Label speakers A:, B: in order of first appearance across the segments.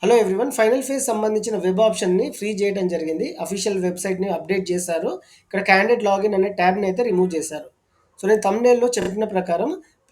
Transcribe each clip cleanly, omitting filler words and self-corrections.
A: Hello everyone. Final phase సంబంధించిన web ఆప్షన్‌ని free చేయడం జరిగింది. అఫీషియల్ వెబ్‌సైట్‌ని అప్డేట్ చేశారు. ఇక్కడ క్యాండిడేట్ లాగిన్ అనే ట్యాబ్‌ని అయితే రిమూవ్ చేశారు. సో, నేను థంబ్‌నెయిల్‌లో చెప్పిన ప్రకారం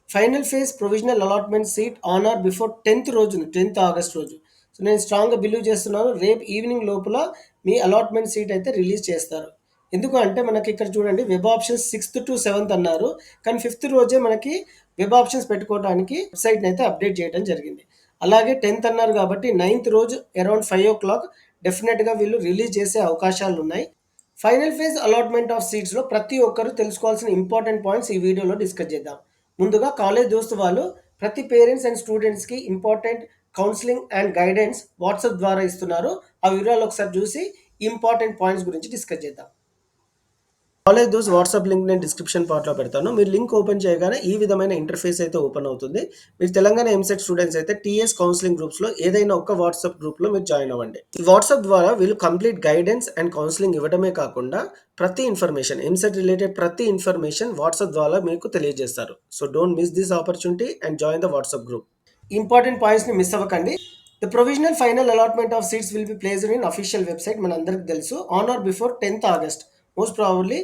A: final phase provisional allotment seat on or before 10థ్ రోజున 10థ్ ఆగస్ట్ రోజు. సో, నేను స్ట్రాంగ్‌గా బిలీవ్ చేస్తున్నాను. రేపు ఈవినింగ్ లోపల మీ అలాట్‌మెంట్ సీట్ అయితే రిలీజ్ చేస్తారు. ఎందుకు అంటే మనకి ఇక్కడ చూడండి, వెబ్ ఆప్షన్స్ 6th-7th అన్నారు. కానీ 5th రోజే మనకి వెబ్ ఆప్షన్స్ పెట్టుకోవడానికి వెబ్‌సైట్‌ని అయితే అప్డేట్ చేయడం జరిగింది. అలాగే 10th అన్నారు కాబట్టి 9th రోజు అరౌండ్ 5 డెఫినెట్‌గా వీళ్ళు రిలీజ్ చేసే అవకాశాలున్నాయి. ఫైనల్ ఫేజ్ అలాట్‌మెంట్ ఆఫ్ సీట్స్‌లో ప్రతి ఒక్కరు తెలుసుకోవాల్సిన ఇంపార్టెంట్ పాయింట్స్ ఈ వీడియోలో డిస్కస్ చేద్దాం. ముందుగా కాలేజ్ దోస్తు వాళ్ళు ప్రతి పేరెంట్స్ అండ్ స్టూడెంట్స్‌కి important counselling and guidance WhatsApp ద్వారా ఇస్తున్నారు. ఆ వివరాలు ఒకసారి చూసి ఇంపార్టెంట్ పాయింట్స్ గురించి డిస్కస్ చేద్దాం. కాలేజ్ దోస్ వాట్సాప్ లింక్ నేను డిస్క్రిప్షన్ పార్ట్‌లో పెడతాను. మీరు లింక్ ఓపెన్ చేయగానే ఈ విధమైన ఇంటర్ఫేస్ అయితే ఓపెన్ అవుతుంది. మీరు తెలంగాణ ఎంసెట్ స్టూడెంట్స్ అయితే టీఎస్ కౌన్సెలింగ్ గ్రూప్స్‌లో ఏదైనా ఒక వాట్సాప్ గ్రూప్‌లో మీరు జాయిన్ అవ్వండి. ఈ వాట్సాప్ ద్వారా వీళ్ళు కంప్లీట్ గైడెన్స్ అండ్ కౌన్సెలింగ్ ఇవ్వడమే కాకుండా ప్రతి ఇన్ఫర్మేషన్ ఎంసెట్ రిలేటెడ్ ప్రతి ఇన్ఫర్మేషన్ వాట్సాప్ ద్వారా మీకు తెలియజేస్తారు. So don't miss this opportunity and join the WhatsApp group. Important పాయింట్స్‌ని మిస్ అవ్వకండి. The provisional final allotment of seats will be placed in official website మనందరికి తెలుసు. On or before 10th August. Most probably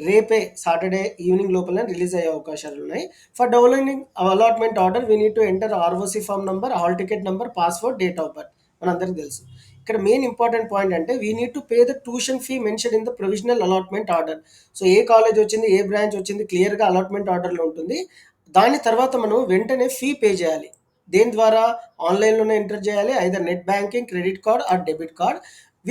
A: రేపే Saturday evening లోపల release అయ్యే అవకాశాలున్నాయి. For downloading allotment order we need to enter ROC form number, hall ticket number, password, date of birth మనందరికి తెలుసు. ఇక్కడ main important point అంటే we need to pay the tuition fee mentioned in the provisional allotment order. So A college వచ్చింది, ఏ branch వచ్చింది క్లియర్‌గా allotment ఆర్డర్‌లో ఉంటుంది. దాని తర్వాత మనం వెంటనే ఫీ పే చేయాలి. దేని ద్వారా? ఆన్‌లైన్‌లోనే ఎంటర్ చేయాలి. Either net banking, credit card or debit card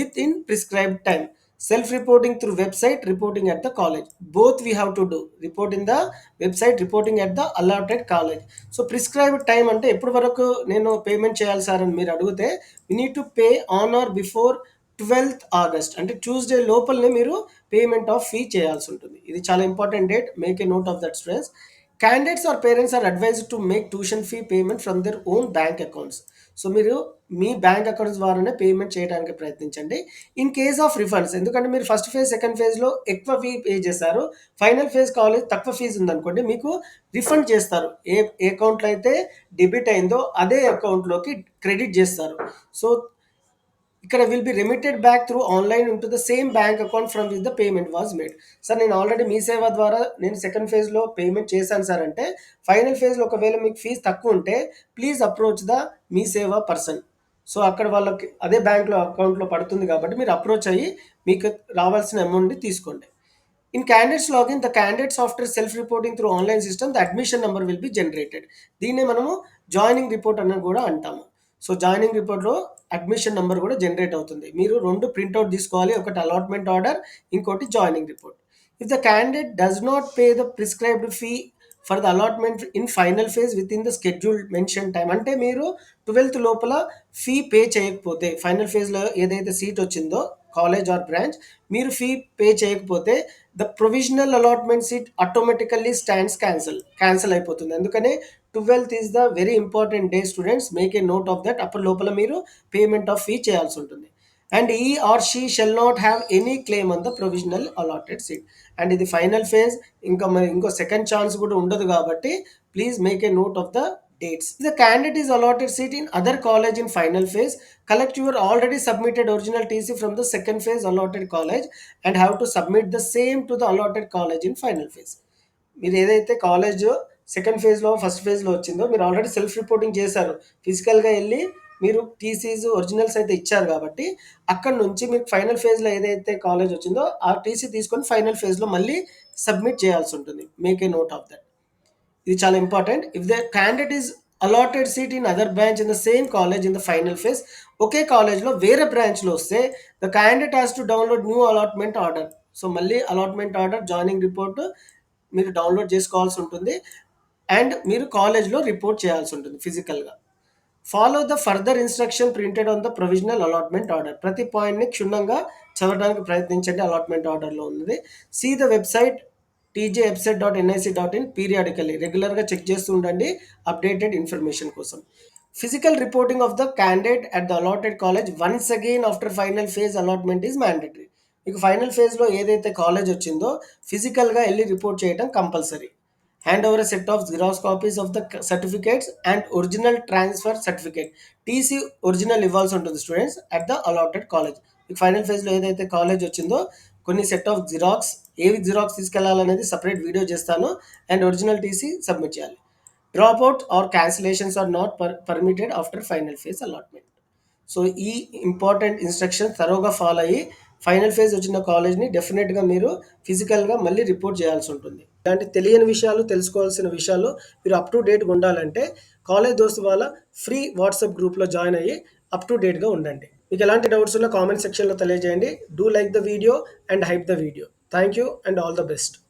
A: with in prescribed time. Self reporting through website, reporting at the college. Both we have to do. Report in the website, reporting at the allotted college. So prescribed time అంటే ఎప్పటి వరకు నేను payment చేయాలి sir అని మీరు అడిగితే we need to pay on or before 12th August అంటే Tuesday లోపలనే మీరు పేమెంట్ ఆఫ్ ఫీ చేయాల్సి ఉంటుంది. ఇది చాలా important date. Make a note of that students. Candidates or parents are advised to make tuition fee payment from their own bank accounts. So మీరు మీ bank accounts ద్వారానే payment చేయడానికి ప్రయత్నించండి. ఇన్ కేస్ ఆఫ్ రిఫండ్స్, ఎందుకంటే మీరు first phase, second ఫేజ్‌లో ఎక్కువ fee pay చేశారు. Final phase college తక్కువ ఫీజ్ ఉందనుకోండి, మీకు రిఫండ్ చేస్తారు. ఏ అకౌంట్‌లో అయితే డెబిట్ అయిందో అదే అకౌంట్‌లోకి క్రెడిట్ చేస్తారు. సో ఇక్కడ will be remitted back through online into the same bank account from which the payment was made. Sir నేను ఆల్రెడీ మీ సేవ ద్వారా నేను సెకండ్ ఫేజ్‌లో పేమెంట్ చేశాను సార్ అంటే, ఫైనల్ ఫేజ్‌లో ఒకవేళ మీకు ఫీజ్ తక్కువ ఉంటే ప్లీజ్ అప్రోచ్ ద మీ సేవ పర్సన్. సో అక్కడ వాళ్ళకి అదే బ్యాంక్‌లో అకౌంట్‌లో పడుతుంది కాబట్టి మీరు అప్రోచ్ అయ్యి మీకు రావాల్సిన అమౌంట్‌ని తీసుకోండి. In candidates login, the candidates after self-reporting through online system, the admission number will be generated. దీన్నే మనము జాయినింగ్ రిపోర్ట్ అని కూడా అంటాము. సో జాయినింగ్ రిపోర్ట్‌లో అడ్మిషన్ నంబర్ కూడా జనరేట్ అవుతుంది. మీరు 2 ప్రింట్‌ఔట్ తీసుకోవాలి. ఒకటి అలాట్‌మెంట్ ఆర్డర్, ఇంకోటి joining report. If the candidate does not pay the prescribed fee for the allotment in final phase within the scheduled mention time, అంటే మీరు 12th లోపల ఫీ పే చేయకపోతే, ఫైనల్ ఫేజ్‌లో ఏదైతే సీట్ వచ్చిందో కాలేజ్ ఆర్ బ్రాంచ్, మీరు fee pay చేయకపోతే the provisional allotment seat automatically stands cancel అయిపోతుంది. అందుకనే 12th is the very important day students. Make a note of that. అప్పటి లోపల మీరు పేమెంట్ ఆఫ్ ఫీ చేయాల్సి ఉంటుంది. అండ్ ఈ or she shall not have any claim on the provisional allotted seat. And ఇది final phase, ఇంకా మరి ఇంకో సెకండ్ ఛాన్స్ కూడా ఉండదు కాబట్టి please make a note of the dates. If the candidate is allotted seat in other college in final phase, collect your already submitted original TC from the second phase allotted college and have to submit the same to the allotted college in final phase. మీరు ఏదైతే college second ఫేజ్‌లో, first ఫేజ్‌లో వచ్చిందో మీరు already self reporting చేశారు. ఫిజికల్‌గా ఎళ్లి మీరు టీసీస్ ఒరిజినల్స్ అయితే ఇచ్చారు కాబట్టి అక్కడి నుంచి మీకు ఫైనల్ ఫేజ్‌లో ఏదైతే కాలేజ్ వచ్చిందో ఆ టీసీ తీసుకొని ఫైనల్ ఫేజ్‌లో మళ్ళీ సబ్మిట్ చేయాల్సి ఉంటుంది. Make a note of that. ఇది చాలా important. If the candidate is allotted seat in other branch in the same college in the final phase, ఒకే కాలేజ్‌లో వేరే బ్రాంచ్‌లో వస్తే the candidate has to download new allotment order. So మళ్ళీ allotment order, joining report మీరు download చేసుకోవాల్సి ఉంటుంది. And మీరు కాలేజ్‌లో రిపోర్ట్ చేయాల్సి ఉంటుంది ఫిజికల్‌గా. Follow the further instruction printed on the provisional allotment order. ప్రతి పాయింట్‌ని క్షుణ్ణంగా చదవడానికి ప్రయత్నించండి. అలాట్మెంట్ ఆర్డర్‌లో ఉన్నది. See the website tjfset.nic.in periodically రెగ్యులర్‌గా చెక్ చేస్తూ ఉండండి అప్డేటెడ్ ఇన్ఫర్మేషన్ కోసం. Physical reporting of the candidate at the allotted college once again after final phase allotment is mandatory. మీకు ఫైనల్ ఫేజ్‌లో ఏదైతే కాలేజ్ వచ్చిందో ఫిజికల్‌గా ఎళ్లి రిపోర్ట్ చేయడం compulsory. Hand over a set of xerox copies of the certificates and original transfer certificate. TC original ఇవ్వాల్సి ఉంటుంది students at the allotted college. మీకు ఫైనల్ ఫేజ్లో ఏదైతే కాలేజ్ వచ్చిందో కొన్ని సెట్ ఆఫ్ జిరాక్స్, ఏవి జిరాక్స్ తీసుకెళ్లాలనేది సపరేట్ వీడియో చేస్తాను. అండ్ ఒరిజినల్ టీసీ సబ్మిట్ చేయాలి. Drop out or cancellations are not permitted after final phase allotment. So ఈ ఇంపార్టెంట్ ఇన్స్ట్రక్షన్ తరోగా ఫాలో అయ్యి ఫైనల్ ఫేజ్ వచ్చిన కాలేజ్ని డెఫినెట్గా మీరు ఫిజికల్గా మళ్ళీ రిపోర్ట్ చేయాల్సి ఉంటుంది. ఇలాంటి తెలియని విషయాలు, తెలుసుకోవాల్సిన విషయాలు మీరు అప్ టు డేట్గా ఉండాలంటే కాలేజ్ దోస్తు వాళ్ళ ఫ్రీ వాట్సాప్ గ్రూప్లో జాయిన్ అయ్యి అప్ టు డేట్గా ఉండండి. మీకు ఎలాంటి డౌట్స్ ఉన్నా కామెంట్ సెక్షన్లో తెలియజేయండి. Do like the video and hype the video. Thank you and all the best.